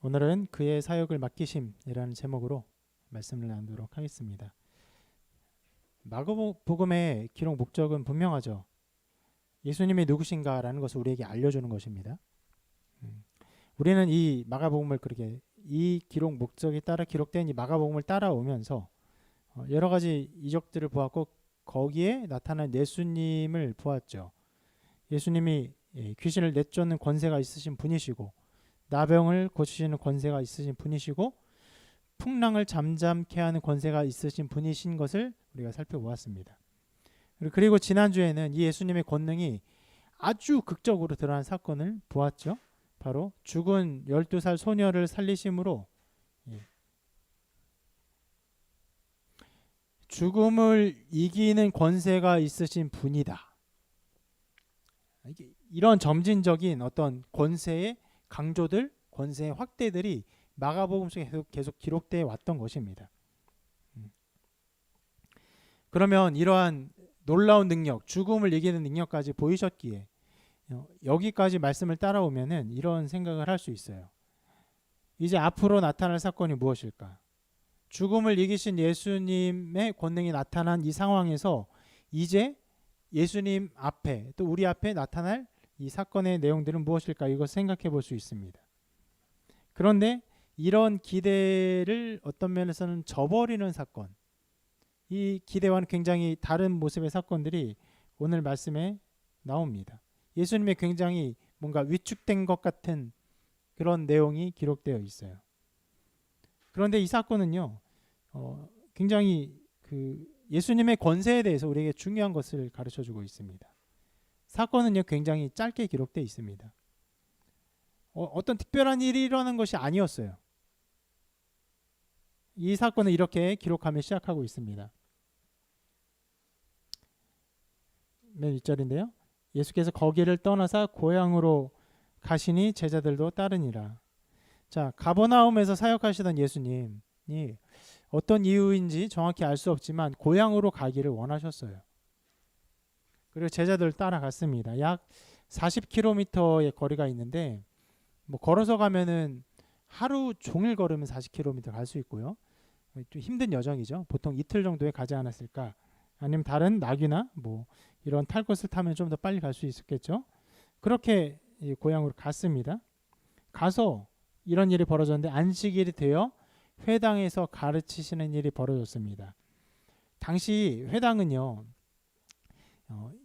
오늘은 그의 사역을 맡기심이라는 제목으로 말씀을 나누도록 하겠습니다. 마가복음의 기록 목적은 분명하죠. 예수님이 누구신가라는 것을 우리에게 알려주는 것입니다. 우리는 이 마가복음을 그렇게 이 기록 목적에 따라 기록된 이 마가복음을 따라오면서 여러 가지 이적들을 보았고 거기에 나타난 예수님을 보았죠. 예수님이 귀신을 내쫓는 권세가 있으신 분이시고 나병을 고치시는 권세가 있으신 분이시고 풍랑을 잠잠케 하는 권세가 있으신 분이신 것을 우리가 살펴보았습니다. 그리고 지난주에는 이 예수님의 권능이 아주 극적으로 드러난 사건을 보았죠. 바로 죽은 12살 소녀를 살리심으로 죽음을 이기는 권세가 있으신 분이다. 이런 점진적인 어떤 권세의 강조들, 권세의 확대들이 마가복음 속에 계속 기록되어 왔던 것입니다. 그러면 이러한 놀라운 능력, 죽음을 이기는 능력까지 보이셨기에 여기까지 말씀을 따라오면은 이런 생각을 할 수 있어요. 이제 앞으로 나타날 사건이 무엇일까? 죽음을 이기신 예수님의 권능이 나타난 이 상황에서 이제 예수님 앞에 또 우리 앞에 나타날 이 사건의 내용들은 무엇일까? 이것을 생각해 볼 수 있습니다. 그런데 이런 기대를 어떤 면에서는 저버리는 사건, 이 기대와는 굉장히 다른 모습의 사건들이 오늘 말씀에 나옵니다. 예수님의 굉장히 뭔가 위축된 것 같은 그런 내용이 기록되어 있어요. 그런데 이 사건은요, 굉장히 예수님의 권세에 대해서 우리에게 중요한 것을 가르쳐주고 있습니다. 사건은요, 굉장히 짧게 기록되어 있습니다. 어떤 특별한 일이 일어나는 것이 아니었어요. 이 사건은 이렇게 기록하며 시작하고 있습니다. 맨 윗절인데요. 예수께서 거기를 떠나사 고향으로 가시니 제자들도 따르니라. 자, 가버나움에서 사역하시던 예수님이 어떤 이유인지 정확히 알 수 없지만 고향으로 가기를 원하셨어요. 그리고 제자들 따라갔습니다. 약 40km의 거리가 있는데 걸어서 가면은 하루 종일 걸으면 40km 갈 수 있고요. 좀 힘든 여정이죠. 보통 이틀 정도에 가지 않았을까? 아니면 다른 나귀나 이런 탈 것을 타면 좀 더 빨리 갈 수 있었겠죠. 그렇게 고향으로 갔습니다. 가서 이런 일이 벌어졌는데 안식일이 되어 회당에서 가르치시는 일이 벌어졌습니다. 당시 회당은요,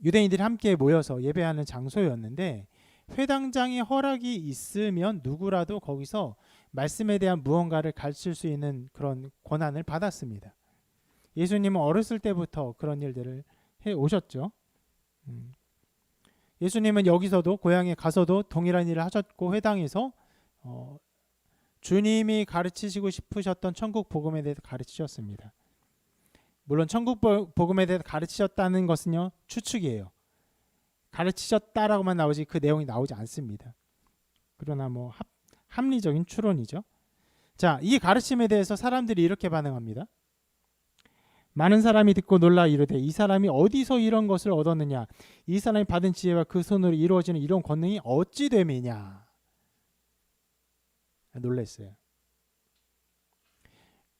유대인들이 함께 모여서 예배하는 장소였는데 회당장의 허락이 있으면 누구라도 거기서 말씀에 대한 무언가를 가르칠 수 있는 그런 권한을 받았습니다. 예수님은 어렸을 때부터 그런 일들을 해 오셨죠. 예수님은 여기서도 고향에 가서도 동일한 일을 하셨고 회당에서 주님이 가르치시고 싶으셨던 천국 복음에 대해서 가르치셨습니다. 물론 천국 복음에 대해서 가르치셨다는 것은요, 추측이에요. 가르치셨다라고만 나오지 그 내용이 나오지 않습니다. 그러나 합리적인 추론이죠. 자, 이 가르침에 대해서 사람들이 이렇게 반응합니다. 많은 사람이 듣고 놀라 이르되 이 사람이 어디서 이런 것을 얻었느냐? 이 사람이 받은 지혜와 그 손으로 이루어지는 이런 권능이 어찌 됨이냐? 놀랐어요.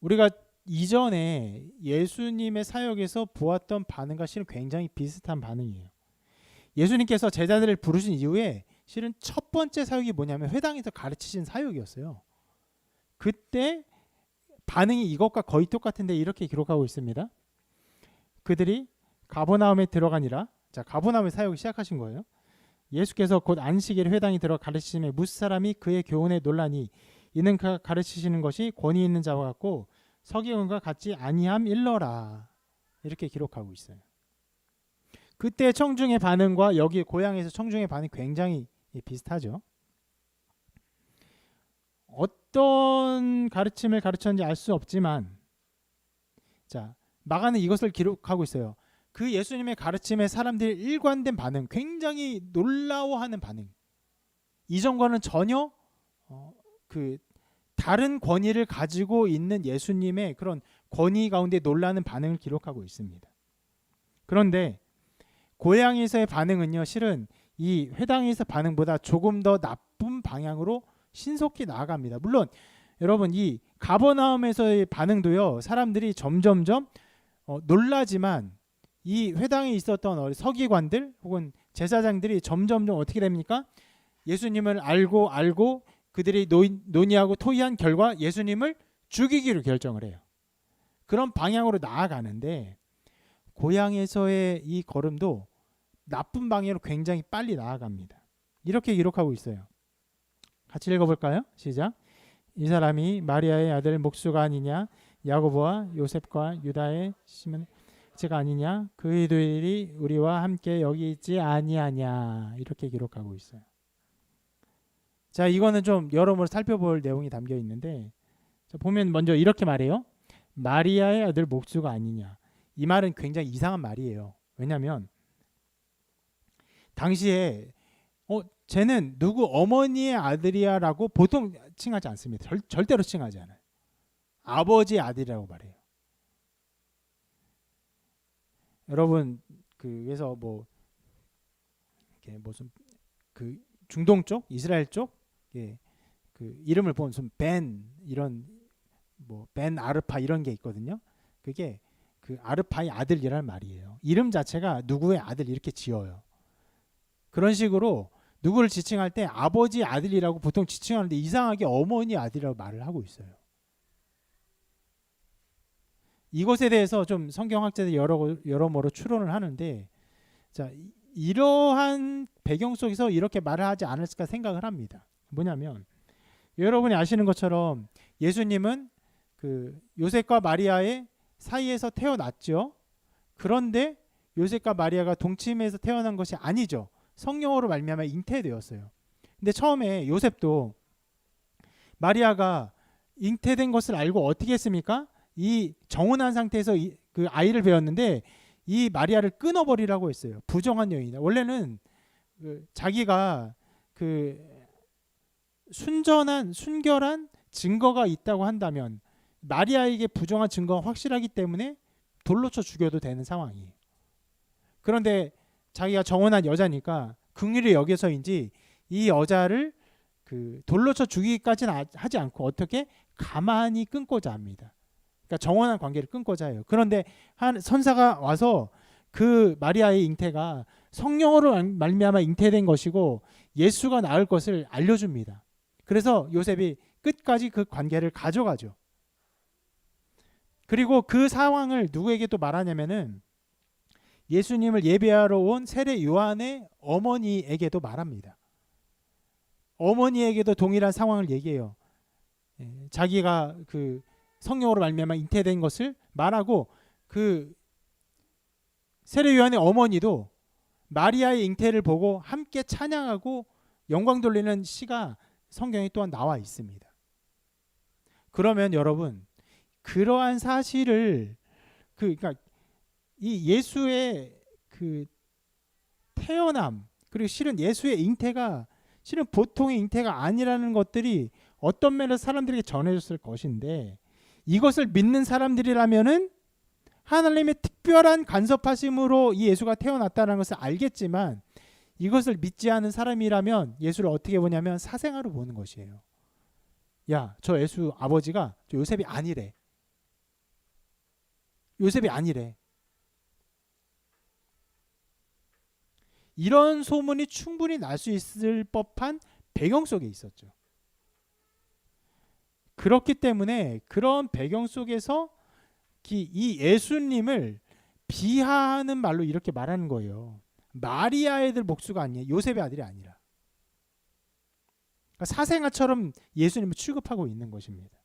우리가 이전에 예수님의 사역에서 보았던 반응과 실은 굉장히 비슷한 반응이에요. 예수님께서 제자들을 부르신 이후에 실은 첫 번째 사역이 뭐냐면 회당에서 가르치신 사역이었어요. 그때 반응이 이것과 거의 똑같은데 이렇게 기록하고 있습니다. 그들이 가버나움에 들어가니라. 자, 가버나움에 사역을 시작하신 거예요. 예수께서 곧 안식일 회당에 들어 가르치심에 무사람이 그의 교훈에 놀라니 이는 그가 가르치시는 것이 권위 있는 자와 같고 서기관과 같지 아니함 일러라. 이렇게 기록하고 있어요. 그때 청중의 반응과 여기 고향에서 청중의 반응이 굉장히 비슷하죠. 어떤 가르침을 가르쳤는지 알 수 없지만, 자, 마가는 이것을 기록하고 있어요. 그 예수님의 가르침에 사람들이 일관된 반응, 굉장히 놀라워하는 반응. 이전과는 전혀 다른 권위를 가지고 있는 예수님의 그런 권위 가운데 놀라는 반응을 기록하고 있습니다. 그런데 고향에서의 반응은요, 실은 이 회당에서 반응보다 조금 더 나쁜 방향으로 신속히 나아갑니다. 물론 여러분 이 가버나움에서의 반응도요. 사람들이 점점점 놀라지만 이 회당에 있었던 서기관들 혹은 제사장들이 점점점 어떻게 됩니까? 예수님을 알고 그들이 논의하고 토의한 결과 예수님을 죽이기로 결정을 해요. 그런 방향으로 나아가는데 고향에서의 이 걸음도 나쁜 방향으로 굉장히 빨리 나아갑니다. 이렇게 기록하고 있어요. 같이 읽어볼까요? 시작. 이 사람이 마리아의 아들 목수가 아니냐, 야고보와 요셉과 유다의 시몬 제가 아니냐, 그들이 우리와 함께 여기 있지 아니하냐, 이렇게 기록하고 있어요. 자, 이거는 좀 여러모로 살펴볼 내용이 담겨 있는데, 자, 보면 먼저 이렇게 말해요. 마리아의 아들 목수가 아니냐. 이 말은 굉장히 이상한 말이에요. 왜냐하면 당시에 쟤는 누구 어머니의 아들이야라고 보통 칭하지 않습니다. 절대로 칭하지 않아요. 아버지의 아들이라고 말해요. 여러분 그래서 뭐 이렇게 무슨 그 중동 쪽, 이스라엘 쪽, 그 이름을 보면 무슨 벤 이런 뭐 벤 아르파 이런 게 있거든요. 그게 그 아르파의 아들이란 말이에요. 이름 자체가 누구의 아들 이렇게 지어요. 그런 식으로 누구를 지칭할 때 아버지 아들이라고 보통 지칭하는데 이상하게 어머니 아들이라고 말을 하고 있어요. 이것에 대해서 좀 성경학자들이 여러모로 추론을 하는데, 자, 이러한 배경 속에서 이렇게 말을 하지 않을까 생각을 합니다. 뭐냐면 여러분이 아시는 것처럼 예수님은 그 요셉과 마리아의 사이에서 태어났죠. 그런데 요셉과 마리아가 동침해서 태어난 것이 아니죠. 성령으로 말미암아 잉태되었어요. 근데 처음에 요셉도 마리아가 잉태된 것을 알고 어떻게 했습니까? 이 정혼한 상태에서 그 아이를 배웠는데 이 마리아를 끊어버리라고 했어요. 부정한 여인이다. 원래는 자기가 그 순결한 증거가 있다고 한다면 마리아에게 부정한 증거가 확실하기 때문에 돌로 쳐 죽여도 되는 상황이에요. 그런데 자기가 정혼한 여자니까 긍휼히 여겨서인지 이 여자를 그 돌로 쳐 죽이기까지는 하지 않고 어떻게 가만히 끊고자 합니다. 그러니까 정혼한 관계를 끊고자 해요. 그런데 한 선사가 와서 그 마리아의 잉태가 성령으로 말미암아 잉태된 것이고 예수가 낳을 것을 알려줍니다. 그래서 요셉이 끝까지 그 관계를 가져가죠. 그리고 그 상황을 누구에게 또 말하냐면은 예수님을 예배하러 온 세례 요한의 어머니에게도 말합니다. 어머니에게도 동일한 상황을 얘기해요. 자기가 그 성령으로 말미암아 잉태된 것을 말하고 그 세례 요한의 어머니도 마리아의 잉태를 보고 함께 찬양하고 영광 돌리는 시가 성경에 또한 나와 있습니다. 그러면 여러분 그러한 사실을 그러니까 이 예수의 그 태어남 그리고 실은 예수의 잉태가 실은 보통의 잉태가 아니라는 것들이 어떤 면에서 사람들에게 전해졌을 것인데 이것을 믿는 사람들이라면은 하나님의 특별한 간섭하심으로 이 예수가 태어났다는 것을 알겠지만 이것을 믿지 않은 사람이라면 예수를 어떻게 보냐면 사생아로 보는 것이에요. 야, 저 예수 아버지가 저 요셉이 아니래. 요셉이 아니래. 이런 소문이 충분히 날 수 있을 법한 배경 속에 있었죠. 그렇기 때문에 그런 배경 속에서 이 예수님을 비하하는 말로 이렇게 말하는 거예요. 마리아의 아들 목수가 아니에요. 요셉의 아들이 아니라. 그러니까 사생아처럼 예수님을 취급하고 있는 것입니다.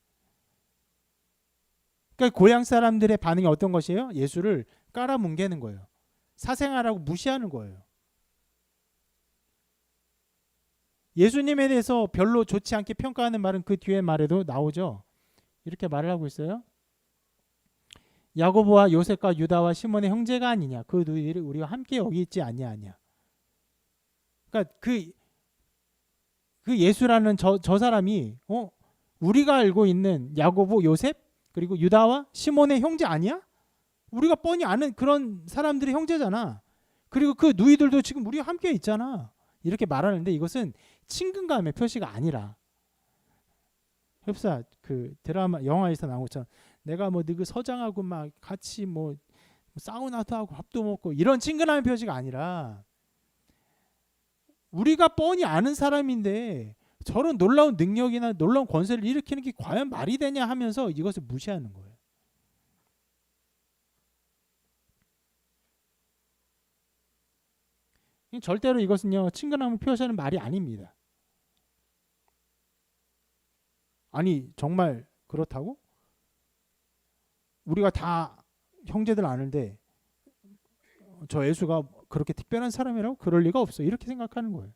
그러니까 고향 사람들의 반응이 어떤 것이에요? 예수를 깔아뭉개는 거예요. 사생아라고 무시하는 거예요. 예수님에 대해서 별로 좋지 않게 평가하는 말은 그 뒤에 말에도 나오죠. 이렇게 말을 하고 있어요. 야고보와 요셉과 유다와 시몬의 형제가 아니냐. 그 누이들이 우리와 함께 여기 있지 아니하냐. 그러니까 그 예수라는 저 사람이 우리가 알고 있는 야고보, 요셉 그리고 유다와 시몬의 형제 아니야? 우리가 뻔히 아는 그런 사람들의 형제잖아. 그리고 그 누이들도 지금 우리와 함께 있잖아. 이렇게 말하는데 이것은 친근감의 표시가 아니라 흡사 그 드라마 영화에서 나온 것처럼 내가 뭐 너그 서장하고 막 같이 뭐 사우나도 하고 밥도 먹고 이런 친근한 표시가 아니라 우리가 뻔히 아는 사람인데 저런 놀라운 능력이나 놀라운 권세를 일으키는 게 과연 말이 되냐 하면서 이것을 무시하는 거예요. 절대로 이것은요 친근함을 표시하는 말이 아닙니다. 아니 정말 그렇다고? 우리가 다 형제들 아는데 저 예수가 그렇게 특별한 사람이라고? 그럴 리가 없어. 이렇게 생각하는 거예요.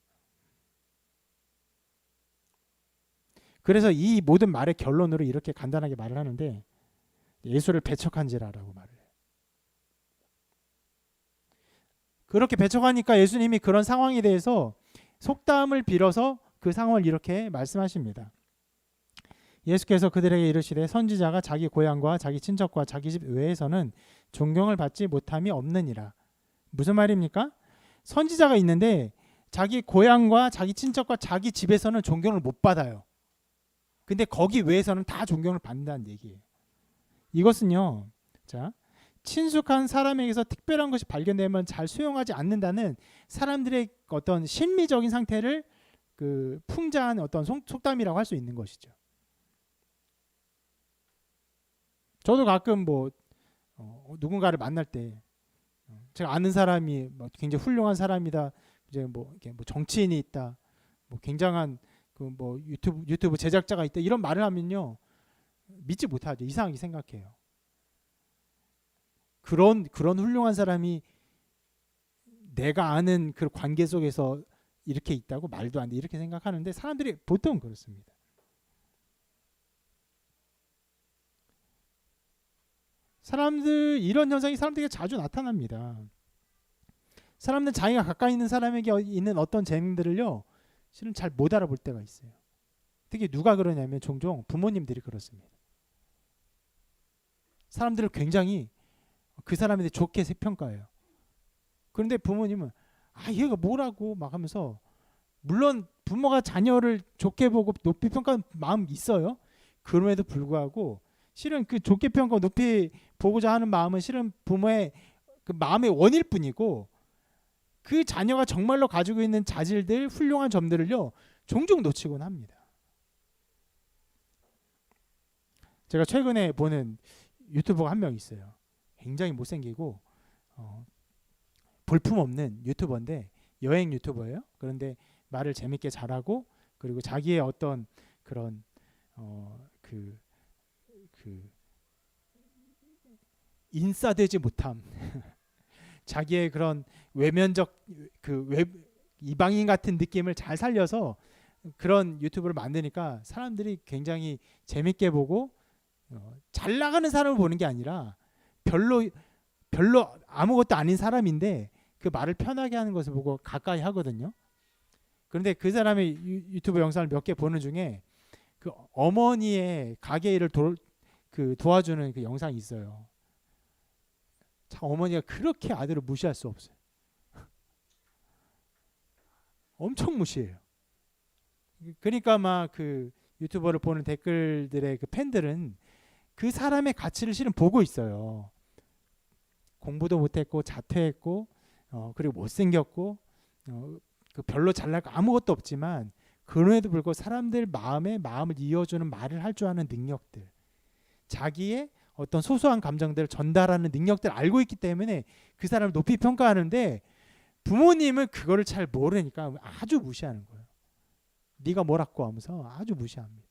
그래서 이 모든 말의 결론으로 이렇게 간단하게 말을 하는데 예수를 배척한지라라고 말을 해요. 그렇게 배척하니까 예수님이 그런 상황에 대해서 속담을 빌어서 그 상황을 이렇게 말씀하십니다. 예수께서 그들에게 이르시되 선지자가 자기 고향과 자기 친척과 자기 집 외에서는 존경을 받지 못함이 없느니라. 무슨 말입니까? 선지자가 있는데 자기 고향과 자기 친척과 자기 집에서는 존경을 못 받아요. 근데 거기 외에서는 다 존경을 받는다는 얘기예요. 이것은요. 자, 친숙한 사람에게서 특별한 것이 발견되면 잘 수용하지 않는다는 사람들의 어떤 심리적인 상태를 그 풍자한 어떤 속담이라고 할 수 있는 것이죠. 저도 가끔 뭐 누군가를 만날 때 제가 아는 사람이 뭐 굉장히 훌륭한 사람이다, 이제 뭐 이렇게 뭐 정치인이 있다, 뭐 굉장한 그 뭐 유튜브 제작자가 있다 이런 말을 하면요 믿지 못하죠. 이상하게 생각해요. 그런 훌륭한 사람이 내가 아는 그 관계 속에서 이렇게 있다고 말도 안 돼 이렇게 생각하는데 사람들이 보통 그렇습니다. 이런 현상이 사람들에게 자주 나타납니다. 사람들은 자기가 가까이 있는 사람에게 있는 어떤 재능들을요 실은 잘 못 알아볼 때가 있어요. 특히 누가 그러냐면 종종 부모님들이 그렇습니다. 사람들을 굉장히 그 사람에 대해 좋게 평가해요. 그런데 부모님은 얘가 뭐라고 막 하면서, 물론 부모가 자녀를 좋게 보고 높이 평가하는 마음 있어요. 그럼에도 불구하고 실은 그 좋게 평가하고 높이 보고자 하는 마음은 실은 부모의 그 마음의 원일 뿐이고 그 자녀가 정말로 가지고 있는 자질들, 훌륭한 점들을요 종종 놓치곤 합니다. 제가 최근에 보는 유튜버가 한 명 있어요. 굉장히 못생기고 볼품없는 유튜버인데 여행 유튜버예요. 그런데 말을 재밌게 잘하고 그리고 자기의 어떤 그런 그 인싸되지 못함 자기의 그런 외면적 이방인 같은 느낌을 잘 살려서 그런 유튜브를 만드니까 사람들이 굉장히 재밌게 보고 잘 나가는 사람을 보는 게 아니라 별로 아무것도 아닌 사람인데 그 말을 편하게 하는 것을 보고 가까이 하거든요. 그런데 그 사람의 유튜브 영상을 몇 개 보는 중에 그 어머니의 가게 일을 도와주는 그 영상이 있어요. 참 어머니가 그렇게 아들을 무시할 수 없어요. 엄청 무시해요. 그러니까 막 그 유튜버를 보는 댓글들의 그 팬들은 그 사람의 가치를 실은 보고 있어요. 공부도 못했고 자퇴했고 그리고 못생겼고 그 별로 잘날 거 아무것도 없지만 그럼에도 불구하고 사람들 마음을 이어주는 말을 할 줄 아는 능력들, 자기의 어떤 소소한 감정들을 전달하는 능력들을 알고 있기 때문에 그 사람을 높이 평가하는데 부모님은 그거를 잘 모르니까 아주 무시하는 거예요. 네가 뭐라고 하면서 아주 무시합니다.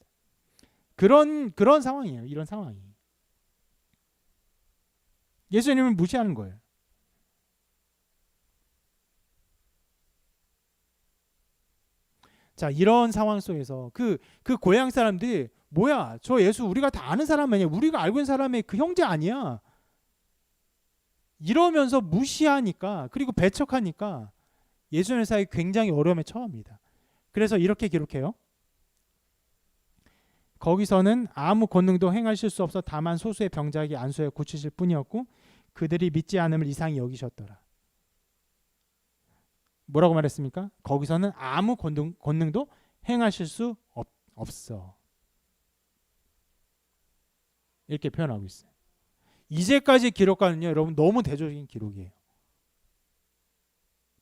그런 상황이에요. 이런 상황이. 예수님을 무시하는 거예요. 자, 이런 상황 속에서 그 고향 사람들이 뭐야? 저 예수 우리가 다 아는 사람 아니야? 우리가 알고 있는 사람의 그 형제 아니야? 이러면서 무시하니까 그리고 배척하니까 예수님의 사역이 굉장히 어려움에 처합니다. 그래서 이렇게 기록해요. 거기서는 아무 권능도 행하실 수 없어 다만 소수의 병자에게 안수해 고치실 뿐이었고 그들이 믿지 않음을 이상히 여기셨더라. 뭐라고 말했습니까? 거기서는 아무 권능도 행하실 수 없어. 이렇게 표현하고 있어요. 이제까지 기록과는요, 여러분 너무 대조적인 기록이에요.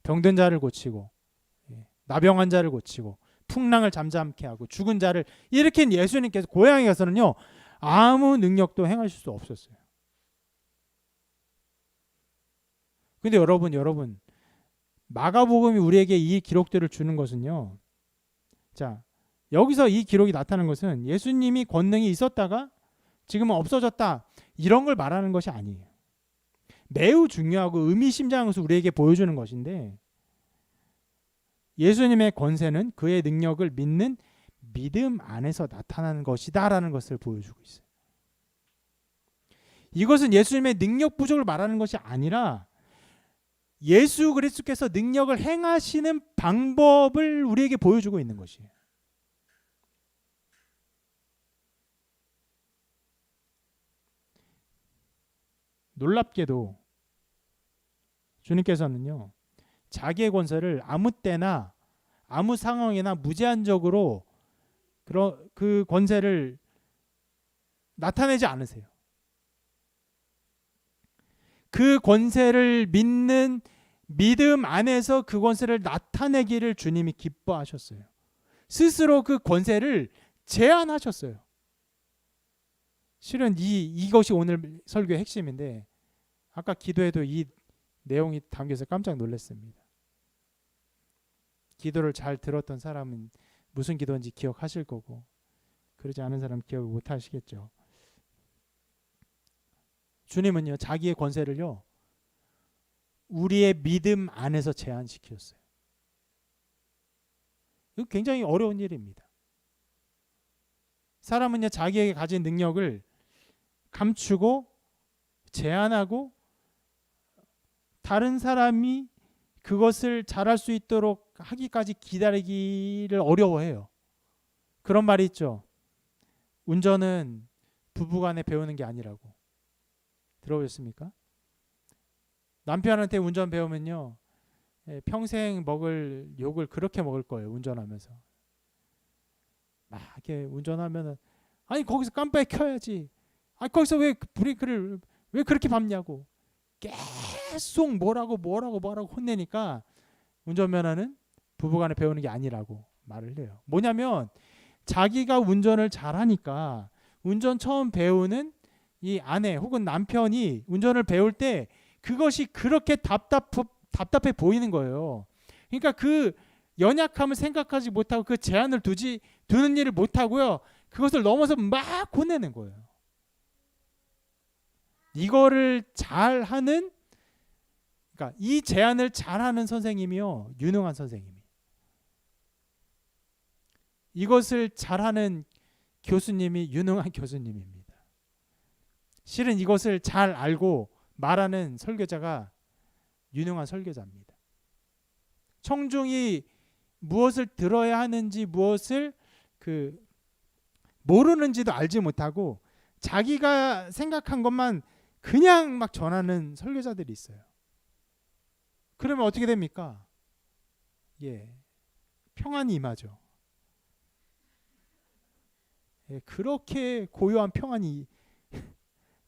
병든 자를 고치고, 나병한 자를 고치고, 풍랑을 잠잠케 하고, 죽은 자를 일으킨 예수님께서 고향에 가서는요, 아무 능력도 행하실 수 없었어요. 근데 여러분 마가복음이 우리에게 이 기록들을 주는 것은요, 자, 여기서 이 기록이 나타나는 것은 예수님이 권능이 있었다가 지금은 없어졌다, 이런 걸 말하는 것이 아니에요. 매우 중요하고 의미심장한 것을 우리에게 보여주는 것인데, 예수님의 권세는 그의 능력을 믿는 믿음 안에서 나타나는 것이다 라는 것을 보여주고 있어요. 이것은 예수님의 능력 부족을 말하는 것이 아니라 예수 그리스도께서 능력을 행하시는 방법을 우리에게 보여주고 있는 것이에요. 놀랍게도 주님께서는요, 자기의 권세를 아무 때나 아무 상황이나 무제한적으로 그 권세를 나타내지 않으세요. 그 권세를 믿는 믿음 안에서 그 권세를 나타내기를 주님이 기뻐하셨어요. 스스로 그 권세를 제안하셨어요. 실은 이것이 오늘 설교의 핵심인데, 아까 기도에도 이 내용이 담겨서 깜짝 놀랐습니다. 기도를 잘 들었던 사람은 무슨 기도인지 기억하실 거고, 그러지 않은 사람은 기억을 못 하시겠죠. 주님은요, 자기의 권세를요, 우리의 믿음 안에서 제한시키셨어요. 이거 굉장히 어려운 일입니다. 사람은요, 자기에게 가진 능력을 감추고 제한하고 다른 사람이 그것을 잘할 수 있도록 하기까지 기다리기를 어려워해요. 그런 말이 있죠. 운전은 부부간에 배우는 게 아니라고. 들어보셨습니까? 남편한테 운전 배우면요, 평생 먹을 욕을 그렇게 먹을 거예요. 운전하면서 막 이렇게 운전하면은, 아니 거기서 깜빡이 켜야지, 아니 거기서 왜 브레이크를 왜 그렇게 밟냐고 계속 뭐라고 혼내니까 운전면허는 부부간에 배우는 게 아니라고 말을 해요. 뭐냐면 자기가 운전을 잘하니까 운전 처음 배우는 이 아내 혹은 남편이 운전을 배울 때 그것이 그렇게 답답해 보이는 거예요. 그러니까 그 연약함을 생각하지 못하고 그 제한을 두는 일을 못하고요, 그것을 넘어서 막 혼내는 거예요. 이거를 잘하는, 그러니까 이 제한을 잘하는 선생님이요, 유능한 선생님이. 이것을 잘하는 교수님이 유능한 교수님입니다. 실은 이것을 잘 알고 말하는 설교자가 유능한 설교자입니다. 청중이 무엇을 들어야 하는지, 무엇을 모르는지도 알지 못하고 자기가 생각한 것만 그냥 막 전하는 설교자들이 있어요. 그러면 어떻게 됩니까? 평안이 임하죠. 그렇게 고요한 평안이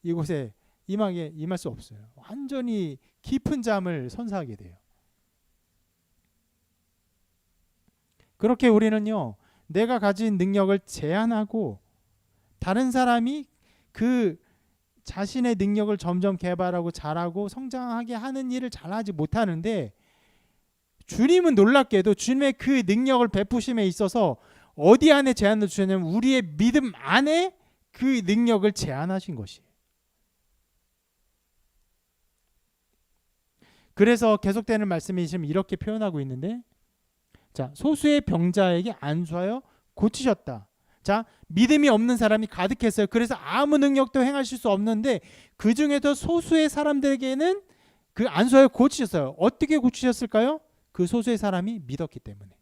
이곳에 임할 수 없어요. 완전히 깊은 잠을 선사하게 돼요. 그렇게 우리는요, 내가 가진 능력을 제한하고 다른 사람이 그 자신의 능력을 점점 개발하고 잘하고 성장하게 하는 일을 잘하지 못하는데, 주님은 놀랍게도 주님의 그 능력을 베푸심에 있어서 어디 안에 제한을 주셨냐면 우리의 믿음 안에 그 능력을 제한하신 것이에요. 그래서 계속되는 말씀이 지금 이렇게 표현하고 있는데, 자, 소수의 병자에게 안수하여 고치셨다. 자, 믿음이 없는 사람이 가득했어요. 그래서 아무 능력도 행하실 수 없는데 그 중에도 소수의 사람들에게는 그 안수하여 고치셨어요. 어떻게 고치셨을까요? 그 소수의 사람이 믿었기 때문에.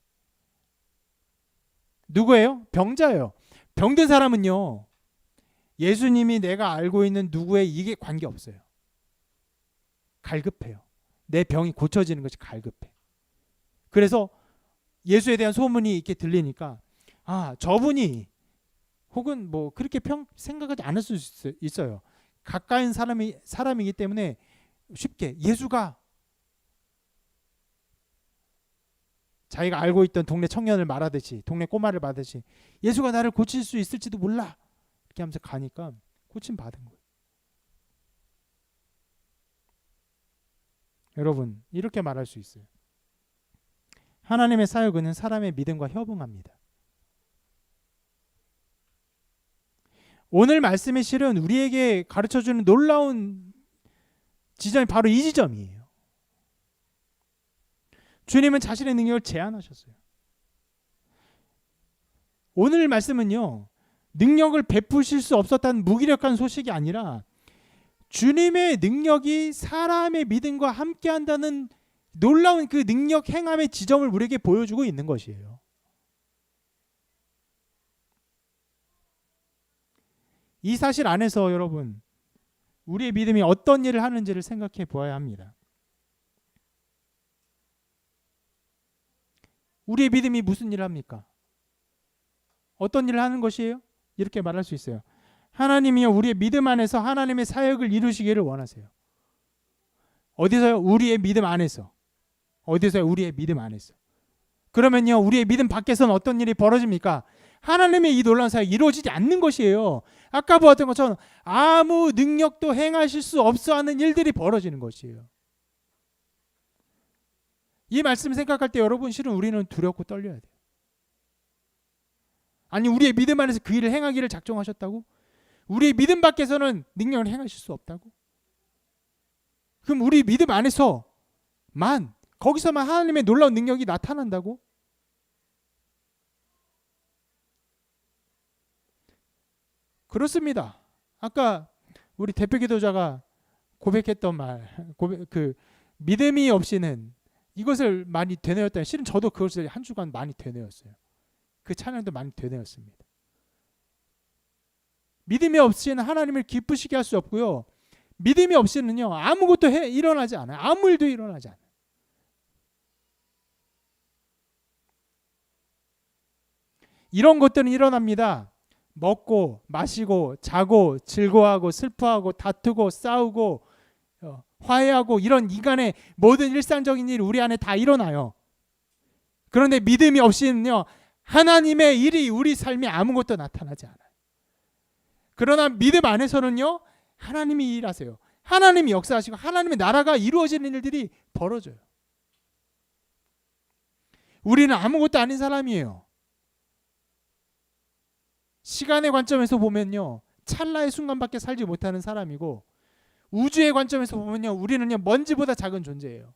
누구예요? 병자예요. 병든 사람은요, 예수님이 내가 알고 있는 누구의 이게 관계없어요. 갈급해요. 내 병이 고쳐지는 것이 갈급해. 그래서 예수에 대한 소문이 이렇게 들리니까, 아, 저분이 혹은 뭐 그렇게 생각하지 않을 수 있어요. 가까운 사람이기 때문에 쉽게 예수가 자기가 알고 있던 동네 청년을 말하듯이, 동네 꼬마를 말하듯이 예수가 나를 고칠 수 있을지도 몰라 이렇게 하면서 가니까 고침 받은 거예요. 여러분, 이렇게 말할 수 있어요. 하나님의 사역은 사람의 믿음과 협응합니다. 오늘 말씀의 실은 우리에게 가르쳐주는 놀라운 지점이 바로 이 지점이에요. 주님은 자신의 능력을 제한하셨어요. 오늘 말씀은요, 능력을 베푸실 수 없었다는 무기력한 소식이 아니라 주님의 능력이 사람의 믿음과 함께한다는 놀라운 그 능력 행함의 지점을 우리에게 보여주고 있는 것이에요. 이 사실 안에서 여러분, 우리의 믿음이 어떤 일을 하는지를 생각해 보아야 합니다. 우리의 믿음이 무슨 일을 합니까? 어떤 일을 하는 것이에요? 이렇게 말할 수 있어요. 하나님이요, 우리의 믿음 안에서 하나님의 사역을 이루시기를 원하세요. 어디서요? 우리의 믿음 안에서. 어디서요? 우리의 믿음 안에서. 그러면요, 우리의 믿음 밖에서는 어떤 일이 벌어집니까? 하나님의 이 놀라운 사역이 이루어지지 않는 것이에요. 아까 보았던 것처럼 아무 능력도 행하실 수 없어 하는 일들이 벌어지는 것이에요. 이 말씀 생각할 때 여러분, 실은 우리는 두렵고 떨려야 돼요. 아니, 우리의 믿음 안에서 그 일을 행하기를 작정하셨다고? 우리의 믿음 밖에서는 능력을 행하실 수 없다고? 그럼 우리 믿음 안에서만, 거기서만 하나님의 놀라운 능력이 나타난다고? 그렇습니다. 아까 우리 대표 기도자가 고백했던 말, 믿음이 없이는 이것을 많이 되뇌었다. 실은 저도 그것을 한 주간 많이 되뇌었어요. 그 찬양도 많이 되뇌었습니다. 믿음이 없이는 하나님을 기쁘시게 할 수 없고요. 믿음이 없이는요, 아무것도 일어나지 않아요. 아무 일도 일어나지 않아요. 이런 것들은 일어납니다. 먹고 마시고 자고 즐거워하고 슬퍼하고 다투고 싸우고 화해하고 이런 인간의 모든 일상적인 일이 우리 안에 다 일어나요. 그런데 믿음이 없이는요, 하나님의 일이 우리 삶에 아무것도 나타나지 않아요. 그러나 믿음 안에서는요, 하나님이 일하세요. 하나님이 역사하시고 하나님의 나라가 이루어지는 일들이 벌어져요. 우리는 아무것도 아닌 사람이에요. 시간의 관점에서 보면요, 찰나의 순간밖에 살지 못하는 사람이고, 우주의 관점에서 보면요, 우리는요, 먼지보다 작은 존재예요.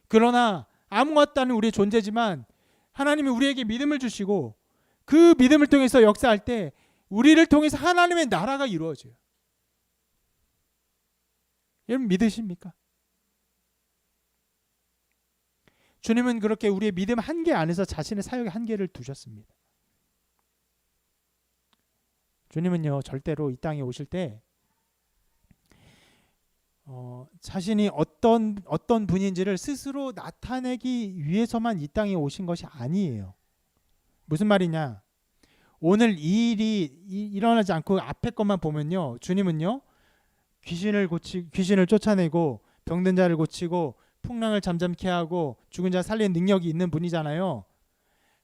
그러나 아무것도 아닌 우리의 존재지만 하나님이 우리에게 믿음을 주시고 그 믿음을 통해서 역사할 때 우리를 통해서 하나님의 나라가 이루어져요. 여러분, 믿으십니까? 주님은 그렇게 우리의 믿음 한계 안에서 자신의 사역의 한계를 두셨습니다. 주님은요, 절대로 이 땅에 오실 때 자신이 어떤 분인지를 스스로 나타내기 위해서만 이 땅에 오신 것이 아니에요. 무슨 말이냐? 오늘 이 일이 일어나지 않고 앞에 것만 보면요, 주님은요, 귀신을 쫓아내고 병든 자를 고치고 풍랑을 잠잠케 하고 죽은 자 살리는 능력이 있는 분이잖아요.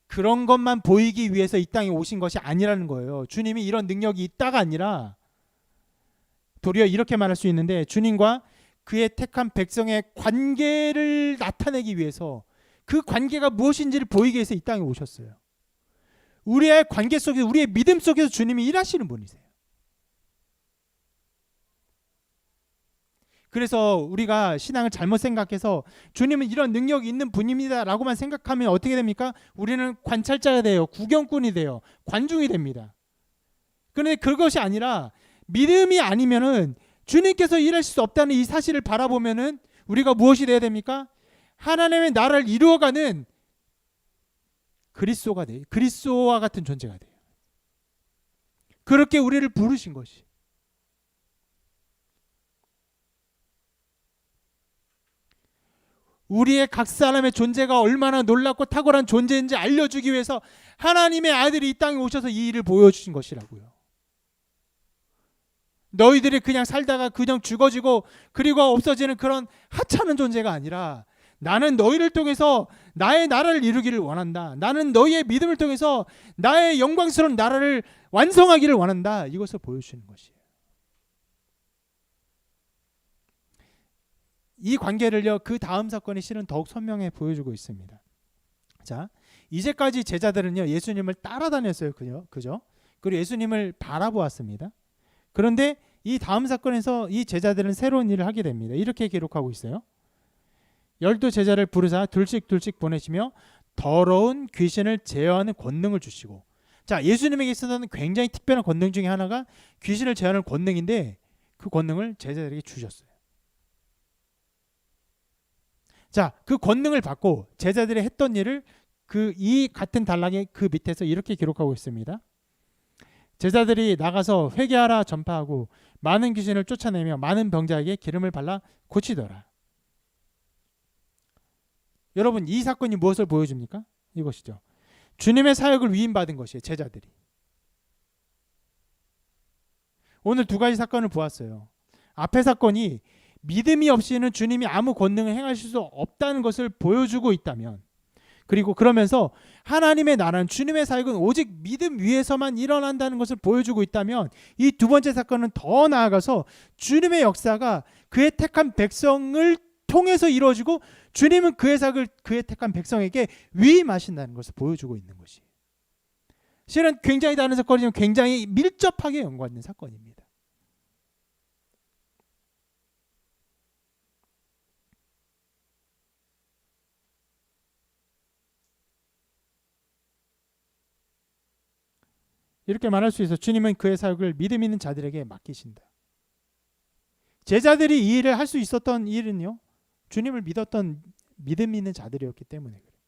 그런 것만 보이기 위해서 이 땅에 오신 것이 아니라는 거예요. 주님이 이런 능력이 있다가 아니라 도리어 이렇게 말할 수 있는데, 주님과 그의 택한 백성의 관계를 나타내기 위해서, 그 관계가 무엇인지를 보이기 위해서 이 땅에 오셨어요. 우리의 관계 속에서, 우리의 믿음 속에서 주님이 일하시는 분이세요. 그래서 우리가 신앙을 잘못 생각해서 주님은 이런 능력이 있는 분입니다 라고만 생각하면 어떻게 됩니까? 우리는 관찰자가 돼요. 구경꾼이 돼요. 관중이 됩니다. 그런데 그것이 아니라 믿음이 아니면은 주님께서 일하실 수 없다는 이 사실을 바라보면은 우리가 무엇이 돼야 됩니까? 하나님의 나라를 이루어가는 그리스도가 돼요. 그리스도와 같은 존재가 돼요. 그렇게 우리를 부르신 것이. 우리의 각 사람의 존재가 얼마나 놀랍고 탁월한 존재인지 알려주기 위해서 하나님의 아들이 이 땅에 오셔서 이 일을 보여주신 것이라고요. 너희들이 그냥 살다가 그냥 죽어지고 그리고 없어지는 그런 하찮은 존재가 아니라 나는 너희를 통해서 나의 나라를 이루기를 원한다. 나는 너희의 믿음을 통해서 나의 영광스러운 나라를 완성하기를 원한다. 이것을 보여주시는 것이에요. 이 관계를요, 그 다음 사건이 실은 더욱 선명해 보여주고 있습니다. 자, 이제까지 제자들은요, 예수님을 따라다녔어요. 그죠? 그리고 예수님을 바라보았습니다. 그런데 이 다음 사건에서 이 제자들은 새로운 일을 하게 됩니다. 이렇게 기록하고 있어요. 12 제자를 부르사 둘씩 보내시며 더러운 귀신을 제어하는 권능을 주시고, 자, 예수님에게 있어서는 굉장히 특별한 권능 중에 하나가 귀신을 제어하는 권능인데 그 권능을 제자들에게 주셨어요. 자, 그 권능을 받고 제자들이 했던 일을 이 같은 단락의 그 밑에서 이렇게 기록하고 있습니다. 제자들이 나가서 회개하라 전파하고 많은 귀신을 쫓아내며 많은 병자에게 기름을 발라 고치더라. 여러분, 이 사건이 무엇을 보여줍니까? 이것이죠. 주님의 사역을 위임받은 것이에요. 제자들이. 오늘 두 가지 사건을 보았어요. 앞의 사건이 믿음이 없이는 주님이 아무 권능을 행하실 수 없다는 것을 보여주고 있다면, 그리고 그러면서 하나님의 나라는, 주님의 사역은 오직 믿음 위에서만 일어난다는 것을 보여주고 있다면, 이 두 번째 사건은 더 나아가서 주님의 역사가 그의 택한 백성을 통해서 이루어지고 주님은 그의 사역을 그의 택한 백성에게 위임하신다는 것을 보여주고 있는 것이에요. 실은 굉장히 다른 사건이지만 굉장히 밀접하게 연관된 사건입니다. 이렇게 말할 수 있어. 주님은 그의 사역을 믿음 있는 자들에게 맡기신다. 제자들이 이 일을 할 수 있었던 일은요, 주님을 믿었던 믿음 있는 자들이었기 때문에 그래요.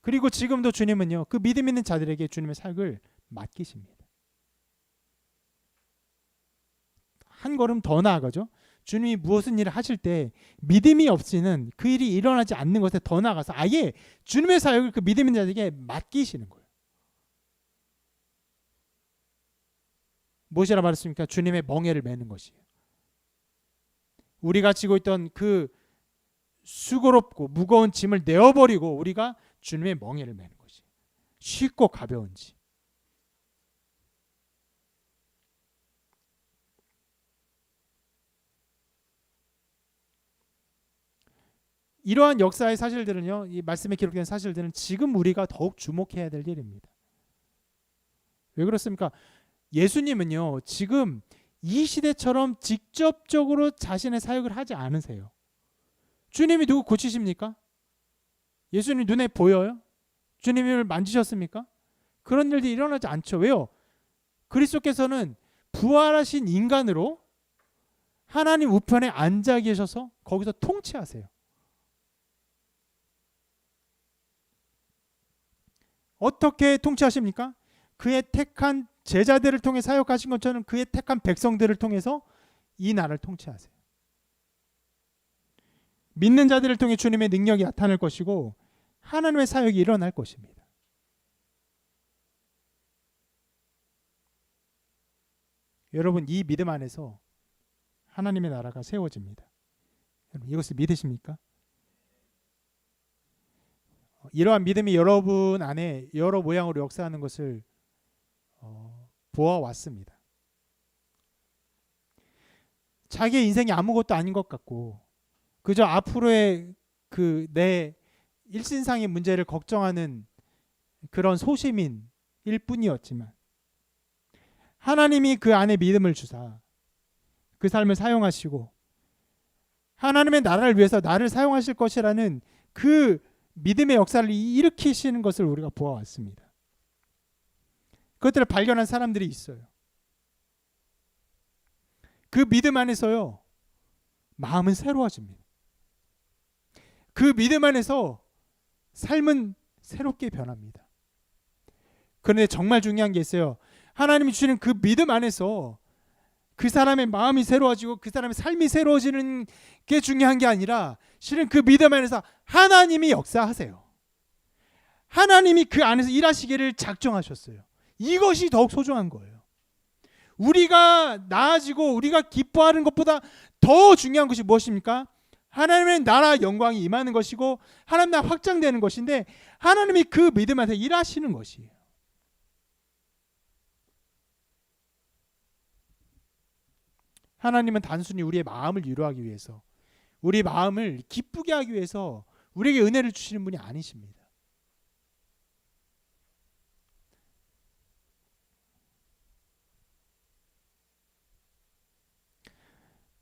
그리고 지금도 주님은요, 그 믿음 있는 자들에게 주님의 사역을 맡기십니다. 한 걸음 더 나아가죠. 주님이 무엇은 일을 하실 때 믿음이 없이는 그 일이 일어나지 않는 것에 더 나아가서 아예 주님의 사역을 그 믿음 있는 자들에게 맡기시는 거예요. 무엇이라 말했습니까? 주님의 멍에를 매는 것이에요. 우리가 지고 있던 그 수고롭고 무거운 짐을 내어버리고 우리가 주님의 멍에를 매는 것이에요. 쉽고 가벼운 짐. 이러한 역사의 사실들은요, 이 말씀에 기록된 사실들은 지금 우리가 더욱 주목해야 될 일입니다. 왜 그렇습니까? 예수님은요, 지금 이 시대처럼 직접적으로 자신의 사역을 하지 않으세요. 주님이 누구 고치십니까? 예수님 눈에 보여요? 주님을 만지셨습니까? 그런 일들이 일어나지 않죠. 왜요? 그리스도께서는 부활하신 인간으로 하나님 우편에 앉아 계셔서 거기서 통치하세요. 어떻게 통치하십니까? 그의 택한 제자들을 통해 사역하신 것처럼 그의 택한 백성들을 통해서 이 나라를 통치하세요. 믿는 자들을 통해 주님의 능력이 나타날 것이고 하나님의 사역이 일어날 것입니다. 여러분, 이 믿음 안에서 하나님의 나라가 세워집니다. 여러분, 이것을 믿으십니까? 이러한 믿음이 여러분 안에 여러 모양으로 역사하는 것을 보아왔습니다. 자기의 인생이 아무것도 아닌 것 같고 그저 앞으로의 그 내 일신상의 문제를 걱정하는 그런 소시민일 뿐이었지만 하나님이 그 안에 믿음을 주사 그 삶을 사용하시고 하나님의 나라를 위해서 나를 사용하실 것이라는 그 믿음의 역사를 일으키시는 것을 우리가 보아왔습니다. 그것들을 발견한 사람들이 있어요. 그 믿음 안에서요, 마음은 새로워집니다. 그 믿음 안에서 삶은 새롭게 변합니다. 그런데 정말 중요한 게 있어요. 하나님이 주시는 그 믿음 안에서 그 사람의 마음이 새로워지고 그 사람의 삶이 새로워지는 게 중요한 게 아니라 실은 그 믿음 안에서 하나님이 역사하세요. 하나님이 그 안에서 일하시기를 작정하셨어요. 이것이 더욱 소중한 거예요. 우리가 나아지고 우리가 기뻐하는 것보다 더 중요한 것이 무엇입니까? 하나님의 나라 영광이 임하는 것이고 하나님 나라 확장되는 것인데 하나님이 그 믿음 안에서 일하시는 것이에요. 하나님은 단순히 우리의 마음을 위로하기 위해서, 우리 마음을 기쁘게 하기 위해서 우리에게 은혜를 주시는 분이 아니십니다.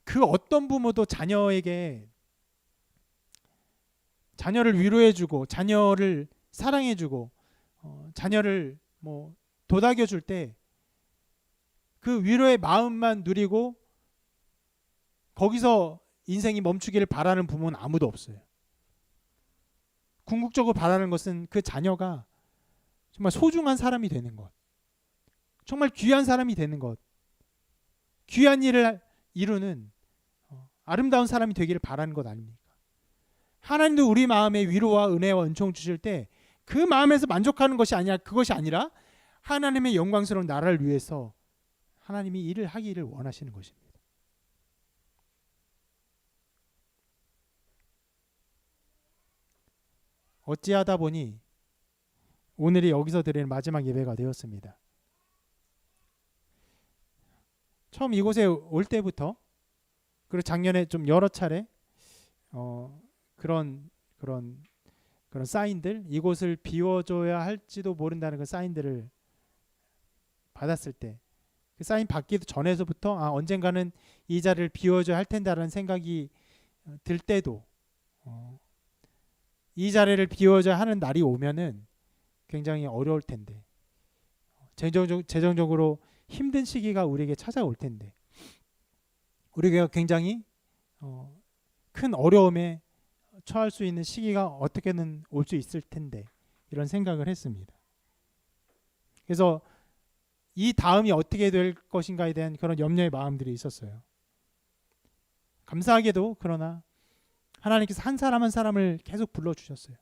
그 어떤 부모도 자녀를 위로해주고 자녀를 사랑해주고 자녀를 도닥여줄 때 그 위로의 마음만 누리고 거기서 인생이 멈추기를 바라는 부모는 아무도 없어요. 궁극적으로 바라는 것은 그 자녀가 정말 소중한 사람이 되는 것, 정말 귀한 사람이 되는 것, 귀한 일을 이루는 아름다운 사람이 되기를 바라는 것 아닙니까? 하나님도 우리 마음에 위로와 은혜와 은총 주실 때 그 마음에서 만족하는 것이 아니라 그것이 아니라 하나님의 영광스러운 나라를 위해서 하나님이 일을 하기를 원하시는 것입니다. 어찌하다 보니 오늘이 여기서 드리는 마지막 예배가 되었습니다. 처음 이곳에 올 때부터 그리고 작년에 좀 여러 차례 그런 사인들, 이곳을 비워줘야 할지도 모른다는 그 사인들을 받았을 때, 그 사인 받기도 전에서부터 언젠가는 이 자리를 비워줘야 할 텐다라는 생각이 들 때도 이 자리를 비워줘야 하는 날이 오면은 굉장히 어려울 텐데, 재정적으로 힘든 시기가 우리에게 찾아올 텐데, 우리가 굉장히 큰 어려움에 처할 수 있는 시기가 어떻게든 올 수 있을 텐데 이런 생각을 했습니다. 그래서 이 다음이 어떻게 될 것인가에 대한 그런 염려의 마음들이 있었어요. 감사하게도 그러나 하나님께서 한 사람 한 사람을 계속 불러주셨어요.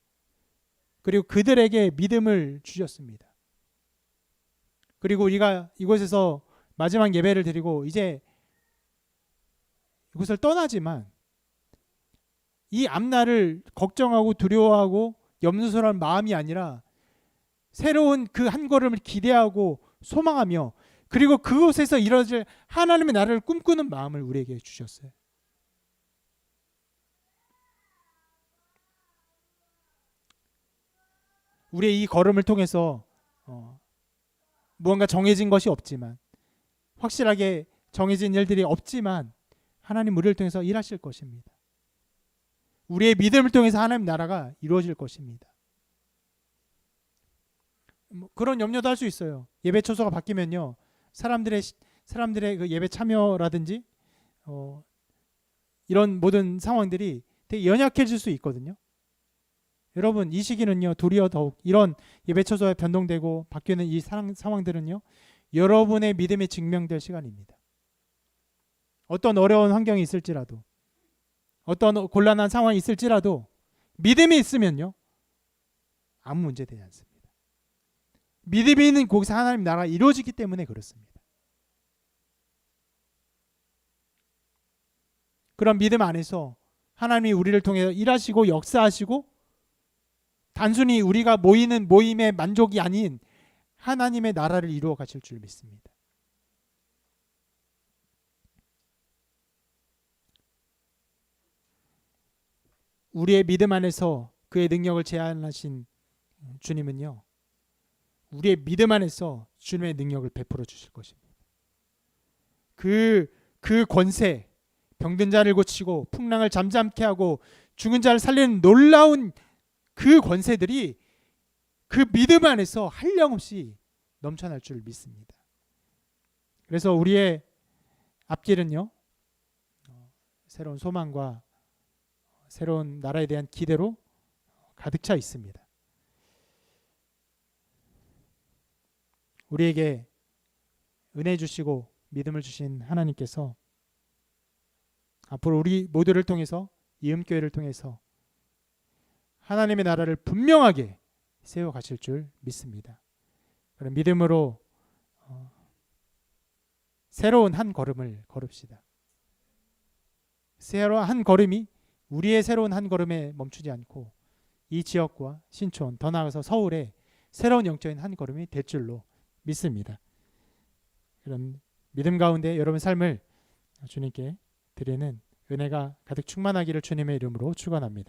그리고 그들에게 믿음을 주셨습니다. 그리고 우리가 이곳에서 마지막 예배를 드리고 이제 이곳을 떠나지만 이 앞날을 걱정하고 두려워하고 염려스러운 마음이 아니라 새로운 그 한 걸음을 기대하고 소망하며 그리고 그곳에서 이루어질 하나님의 나라를 꿈꾸는 마음을 우리에게 주셨어요. 우리의 이 걸음을 통해서 무언가 정해진 것이 없지만, 확실하게 정해진 일들이 없지만 하나님 우리를 통해서 일하실 것입니다. 우리의 믿음을 통해서 하나님 나라가 이루어질 것입니다. 그런 염려도 할 수 있어요. 예배 처소가 바뀌면요, 사람들의 그 예배 참여라든지 이런 모든 상황들이 되게 연약해질 수 있거든요. 여러분, 이 시기는요, 도리어 더욱 이런 예배 처소가 변동되고 바뀌는 이 상황들은요, 여러분의 믿음이 증명될 시간입니다. 어떤 어려운 환경이 있을지라도, 어떤 곤란한 상황이 있을지라도 믿음이 있으면요, 아무 문제 되지 않습니다. 믿음이 있는 곳에서 하나님 나라가 이루어지기 때문에 그렇습니다. 그런 믿음 안에서 하나님이 우리를 통해 일하시고 역사하시고, 단순히 우리가 모이는 모임의 만족이 아닌 하나님의 나라를 이루어 가실 줄 믿습니다. 우리의 믿음 안에서 그의 능력을 제한하신 주님은요, 우리의 믿음 안에서 주님의 능력을 베풀어 주실 것입니다. 그 권세, 병든 자를 고치고 풍랑을 잠잠케 하고 죽은 자를 살리는 놀라운 그 권세들이 그 믿음 안에서 한량없이 넘쳐날 줄 믿습니다. 그래서 우리의 앞길은요, 새로운 소망과 새로운 나라에 대한 기대로 가득 차 있습니다. 우리에게 은혜 주시고 믿음을 주신 하나님께서 앞으로 우리 모두를 통해서 이음교회를 통해서 하나님의 나라를 분명하게 세워 가실 줄 믿습니다. 그런 믿음으로 새로운 한 걸음을 걸읍시다. 새로운 한 걸음이 우리의 새로운 한 걸음에 멈추지 않고 이 지역과 신촌, 더 나아가서 서울의 새로운 영적인 한 걸음이 될 줄로 믿습니다. 그런 믿음 가운데 여러분 삶을 주님께 드리는 은혜가 가득 충만하기를 주님의 이름으로 축원합니다.